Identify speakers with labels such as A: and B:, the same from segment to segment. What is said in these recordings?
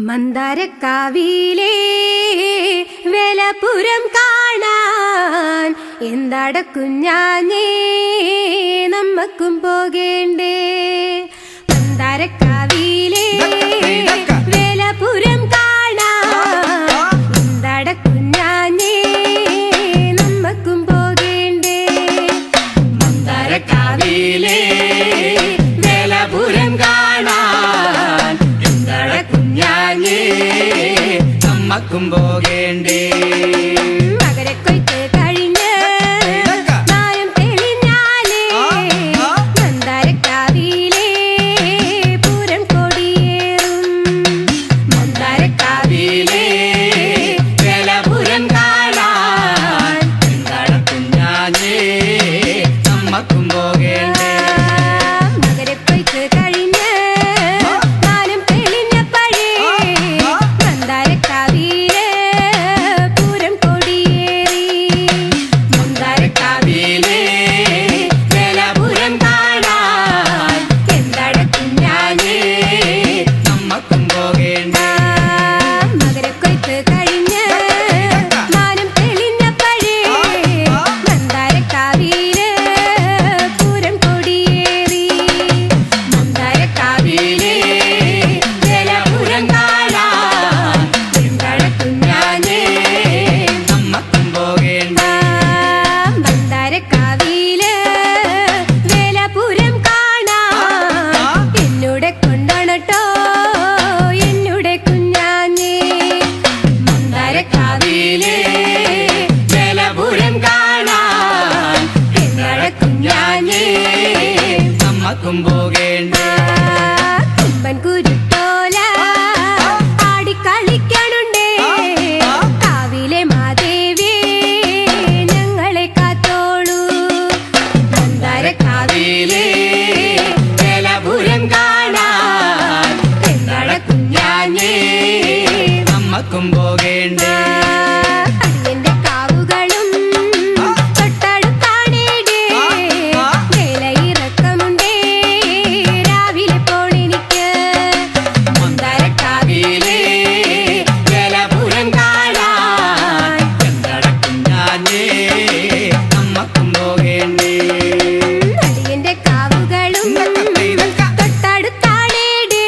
A: മന്ദാരക്കാവിലെ വേലപുരം കാണാൻ എന്താട കുഞ്ഞാഞ്ഞേ നമ്മക്കും പോകേണ്ടേ. മന്ദാരക്കാവിലെ വേലപുരം കാണാൻ എന്താട കുഞ്ഞാഞ്ഞേ നമ്മക്കും പോകേണ്ടേ.
B: മന്ദാരക്കാവിലെ വേലപുരം കാണാൻ എന്താട കുഞ്ഞാഞ്ഞേ നമ്മക്കും പോകേണ്ടേ.
A: മകരക്കൊയ്ത്ത് കഴിഞ്ഞ് നായം തെളിഞ്ഞാലേ മന്ദാരക്കാവിലെ പൂരം കൊടിയേറും.
B: മന്ദാരക്കാവിലെ വേലപുരം കാണാൻ എന്താട കുഞ്ഞാഞ്ഞേ നമ്മക്കും പോകേണ്ടേ.
A: മകരക്കൊയ്ത്ത് കഴിഞ്ഞ് നായം തെളിഞ്ഞപ്പോഴേ മന്ദാരക്കാവിലെ പൂരം കൊടിയേറി.
B: മന്ദാരക്കാവിലെ വേലപുരം കാണാൻ എന്താട കുഞ്ഞാഞ്ഞേ നമ്മക്കും പോകേണ്ടേ.
A: മകരക്കൊയ്ത്ത് കഴിഞ്ഞ് നായം തെളിഞ്ഞപ്പോഴേ മന്ദാരക്കാവിലെ പൂരം കൊടിയേറി.
B: മന്ദാരക്കാവിലെ വേലപുരം കാണാൻ എന്താട കുഞ്ഞാഞ്ഞേ നമ്മക്കും പോകേണ്ടേ.
A: മന്ദാരക്കാവിലെ വേലപുരം കാണാൻ എന്നോടെ കൊണ്ടോണട്ടോ എന്നോടെ കുഞ്ഞാഞ്ഞേ.
B: മന്ദാരക്കാവിലെ വേലപുരം കാണാൻ എന്താട കുഞ്ഞാഞ്ഞേ നമ്മക്കും പോകേണ്ടേ.
A: കുമ്പൻ കുരുത്തോല ആടിക്കളിക്കണുണ്ടേ. കാവിലെ മാദേവി ഞങ്ങളെ കാത്തോളൂ.
B: മന്ദാരക്കാവിലെ വേലപുരം കാണാൻ എന്താട കുഞ്ഞാഞ്ഞേ നമ്മക്കും പോകേണ്ടേ.
A: അയ്യന്റെ കാവുകളും തൊട്ടടുത്താണേടേ. വേലയിറക്കമുണ്ടേ രാവിലെ പോണെനിക്ക്.
B: മന്ദാരക്കാവിലെ വേലപുരം കാണാൻ എന്താട കുഞ്ഞാഞ്ഞേ നമ്മക്കും പോകേണ്ടേ.
A: അടിയന്റെ കാവുകളും തൊട്ടടുത്താണേടേ.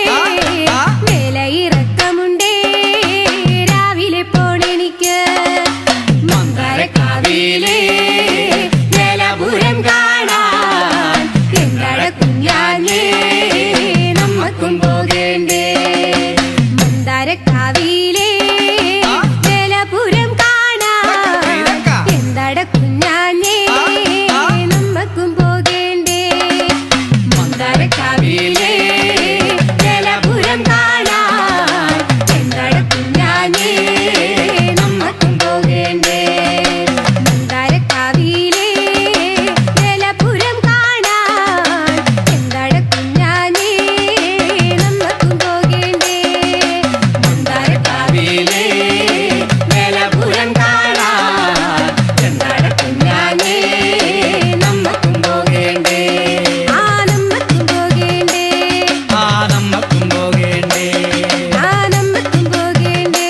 A: വേലയിറക്കമുണ്ടേ രാവിലെ പോണെനിക്ക്.
B: മന്ദാരക്കാവിലെ വേലപുരം കാണാൻ എന്താട കുഞ്ഞാഞ്ഞേ നമ്മക്കും പോകേണ്ടേ.
A: മന്ദാരക്കാവിലെ വേലപുരം കാണാൻ എന്താട കുഞ്ഞാഞ്ഞേ നമ്മക്കും പോകേണ്ടേ.
B: മന്ദാരക്കാവിലെ വേലപുരം കാണാൻ എന്താട കുഞ്ഞാഞ്ഞേ നമ്മക്കും പോകേണ്ടേ.
A: മന്ദാരക്കാവിലെ വേലപുരം കാണാൻ എന്താട കുഞ്ഞാഞ്ഞേ നമ്മക്കും പോകേണ്ടേ.
B: മന്ദാരക്കാവിലെ വേലപുരം കാണാൻ എന്താട കുഞ്ഞാഞ്ഞേ നമ്മക്കും പോകേണ്ടേ.
A: ആ നമ്മക്കും പോകേണ്ടേ.
B: ആ നമ്മക്കും പോകേണ്ടേ.
A: ആ നമ്മക്കും പോകേണ്ടേ.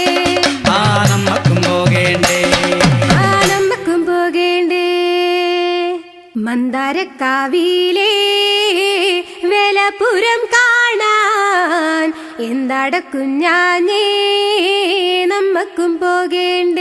B: ആ നമ്മക്കും പോകേണ്ടേ.
A: ആ നമ്മക്കും പോകേണ്ടേ. മന്ദാരക്കാവിലെ വേലപുരം കാണാൻ എന്താട കുഞ്ഞാഞ്ഞേ നമ്മക്കും പോകേണ്ടേ.